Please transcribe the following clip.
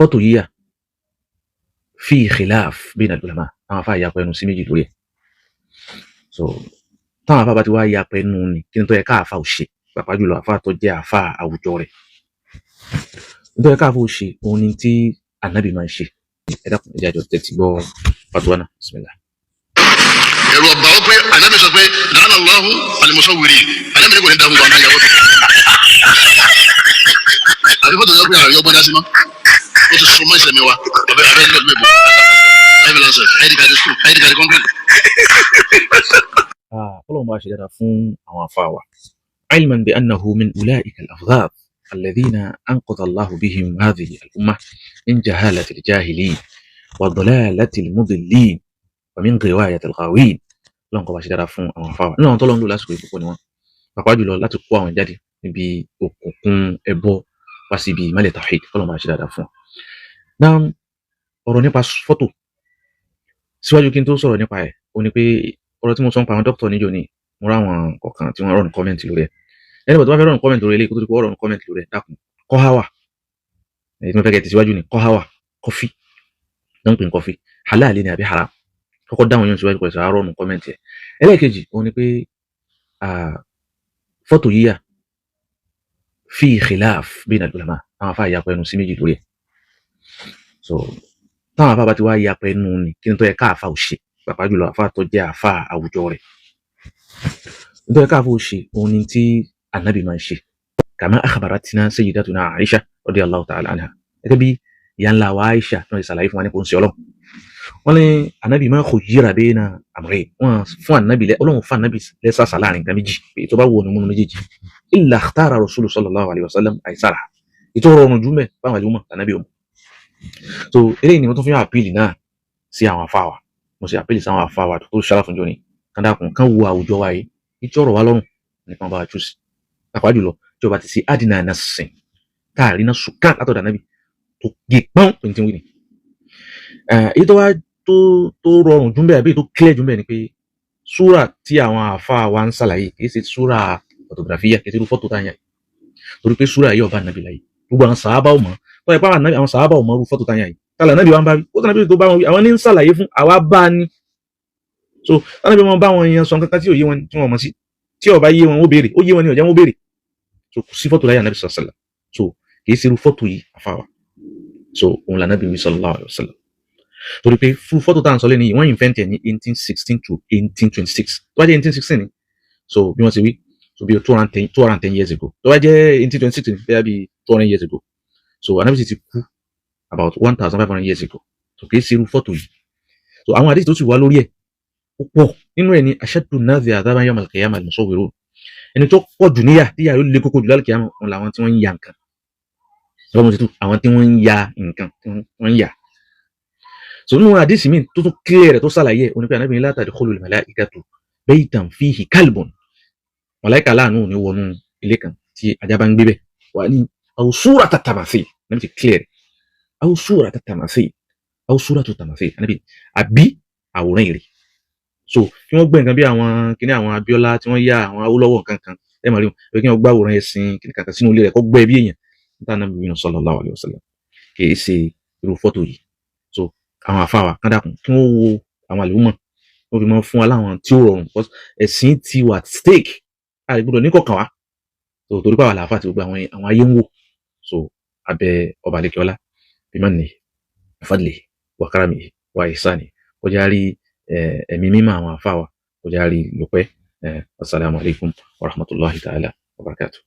fọ́tò yíyà fi khilaf bayna al-ulama àwọn afá ìyapọ̀ ẹnu sí méjì lórí ẹ̀. So táwọn afá bá ti wá ìyapọ̀ ẹnu ni kí ni tó yẹ ká àfá ò ṣe pàápàá jùlọ àfá tó jẹ́ àfá àwùjọ rẹ̀. Nítorí ká àfá ò ṣe òun ni tí ànábì máa ń ṣe. Ẹ dákun ẹjẹ́ àjọ tẹ́tí gbọ́ fatwa náà. Bismillah. Ẹ̀rù ọ̀bà ó pé ànábì sọ pé la'ana Allahu al-musawwirin ànábì ní kò ní dáhùn wọn náà yàwó. Àbí fọ́tò yọ pé àrùn yọ gbọ́dá sí mọ́. Ó ti sọ mọ́ ìsẹ̀mí wa. Ọ̀bẹ abẹ́ nílò ìlú ìbò. Ẹ̀mí lọ́sẹ̀ ID card school ID card company. Ọlọ́run bá ṣe dáadáa fún àwọn afá wa. Ilman bi annahu min ulaika al-afghad alladhina anqadha Allahu bihim hadhihi al-ummah min jahalati al-jahilin wa dalalati al-mudillin wa min ghiwayati al-ghawin. Ọlọ́run kó bá ṣe dáadáa fún àwọn afá wa. Nínú àwọn tó lọ́n lò lásìkò ìpòpọ̀ ni wọ́n. Pàápàá jùlọ láti kó àwọn jáde níbi òkùnkùn ẹbọ wá sí ibi ìmọ́lẹ̀ tawhid. Ọlọ́run bá ṣe dáadáa fún wọn. Náà ọ̀rọ̀ nípa fọ́tò síwájú kí n tó sọ̀rọ̀ nípa ẹ̀ ó ní pé ọ̀rọ̀ tí mo sọ ń pa àwọn dókítà níjọ́ ni mo rá àwọn kọ̀ọ̀kan tí wọ́n rọ̀ ní kọ́mẹ́ǹtì lórí ẹ̀. Ẹnìbọ̀ tó bá fẹ́ rọ̀ ní kọ́mẹ́ǹtì lórí eléyìí kó tó di pé ó rọ̀ ní kọ́mẹ́ǹtì lórí ẹ̀ dákun kọ́háwà èyí tí mo fẹ́ kẹ́ tẹ̀síwájú ni kọ́háwà kọfí náà ń pè ní kọfí halal ni àbí haram kọ́kọ́ dáhùn yóò síwájú pẹ̀lú àárọ̀ ní kọ́mẹ́ǹtì ẹ̀. Ẹlẹ́ẹ̀kejì ó ní pé fọ́tò yíyà fi khilaf bayna al-ulama àwọn afá ìyapọ̀ ẹnu sí méjì lórí ẹ̀. So táwọn afá bá ti wá ìyapọ̀ ẹnu ni kí ni tó yẹ ká àfá ò ṣe pàápàá jùlọ àfá tó jẹ́ àfá àwùjọ rẹ̀. Nítorí ká àfá ò ṣe òun ni tí ànábì máa ń ṣe kama akhbaratina sayyidatuna Aisha radiyallahu ta'ala anha gẹ́gẹ́ bí ìyá ńlá wa Aisha tí wọ́n ti ṣàlàyé fún wa nípa oúnjẹ ọlọ́run. Wọ́n ní ànábì máa khuyyira bayna amrayn wọ́n fún ànábì ọlọ́run fún ànábì lẹ́sàsà láàrin nǹkan méjì pé tó bá wù ọ́nà múnú méjèèjì illa ikhtara rasulu sallallahu alayhi wa sallam aisara ètò ọrọ̀rùn jùmẹ̀ báwọn àjùmọ̀ ànábì ọmọ. So eléyìí ni wọ́n tún fi àpìlì náà sí àwọn afá wa mo sì àpìlì sí àwọn afá wa tó ṣára fún jọni kan dákun kan wo àwùjọ wa yìí ìtí ọ̀rọ̀ wa lọ́rùn nípa bá wa tú sí pàápàá jùlọ tí o bá ti sí adìnà náà sìn káàrí náà sùn káà látọ̀dà nábì tó gé pọ́n tó ń tí wí ni. Èyí tó wá tó rọrùn jùmẹ̀ àbí tó clear jùmẹ̀ ni pé súrà tí àwọn afá wa ń ṣàlàyé kì í ṣe súrà photography kì í ṣe irú fọ́tò táyà torí pé súrà yìí ọba nàbì láyé gbogbo àwọn sàhábà ò mọ̀ tó yẹ pé àwọn sàhábà ò mọ̀ irú fọ́tò táyà yìí tálà nàbì wa ń bá wí ó tàn nàbì tó bá wọn wí àwọn ní ń ṣàlàyé fún àwa bá ní. So tánàbì wọn bá wọn èèyàn sọ nǹkan kan tí ò yé wọn tí wọn mọ̀ sí tí ó bá yé wọn ó béèrè ó yé wọn ni ó jẹ́ wọn ó béèrè. So kò sí fọ́tò láyà nàbì sallallahu alaihi wasallam so kì í ṣe irú fọ́tò yìí àfàwà so òun là nàbì wí sallallahu alaihi wasallam torí pé fún fọ́tò tá à ń sọ lé ní wọ́n invent ẹ̀ ní 1816 to 1826 tó bá jẹ́ 1816 ni so bí wọ́n ti wí so bí 210 years ago tó bá jẹ́ 1826 ni bẹ́ẹ̀ bí 200 years ago so anabi ti kú about 1500 years ago so kì í ṣe irú fọ́tò yìí so àwọn àdéhùn tó sì wá lórí ẹ̀ ó pọ̀ nínú ẹ̀ ní ashaddu an-nasi 'adhaban yawm al-qiyamah al-musawwirun ẹni tó pọ̀ jù níyà tí yà yóò lé kókó jù lálùkìyàmọ̀ wọn làwọn tí wọ́n ń ya nǹkan àwọn tí wọ́n ń ya nǹkan tí wọ́n ń ya so nínú àdéhùn mi tó tún clear rẹ̀ tó ṣàlàyé ẹ̀ onípe anabi la tadkhulu al-mala'ikatu baytan fihi kalbun màláíkà láàánú ò ní wọnú ilé kan tí ajá bá ń gbé bẹ̀ wà ní aw surata tamathil níbi tí clear aw surata tamathil aw suratu tamathil níbi àbí àwòrán èrè so kí wọ́n gbé nǹkan bí àwọn kíní àwọn Abíọ́lá tí wọ́n yá àwọn Awólọ́wọ̀ nǹkan ẹ mọ̀ rí wọn pé kí wọ́n gbá àwòrán ẹ̀sìn kíní kankan sínú ilé rẹ̀ kó gbẹ́ bí èèyàn níta náà bí sallallahu alaihi wasallam kì í ṣe irú fọ́tò yìí so àwọn àfáwà kan dákun kí wọ́n wo àwọn àlùmọ̀ wọ́n fi máa fún wa láwọn tí ó rọrùn ẹ̀sìn ti wà stake àìgbọ́dọ̀ ní kọ̀ọ̀kan wá so torí pàwọn àlàáfà àti gbogbo àwọn ayé ń wò so abẹ ọba àlekíọlá bímánì fadli wa karami wa ihsani kó já rí ẹ̀mí mímọ́ àwọn àfáwà kó já rí lópẹ́ assalamu alaikum wa rahmatullahi ta'ala wa barakatuh.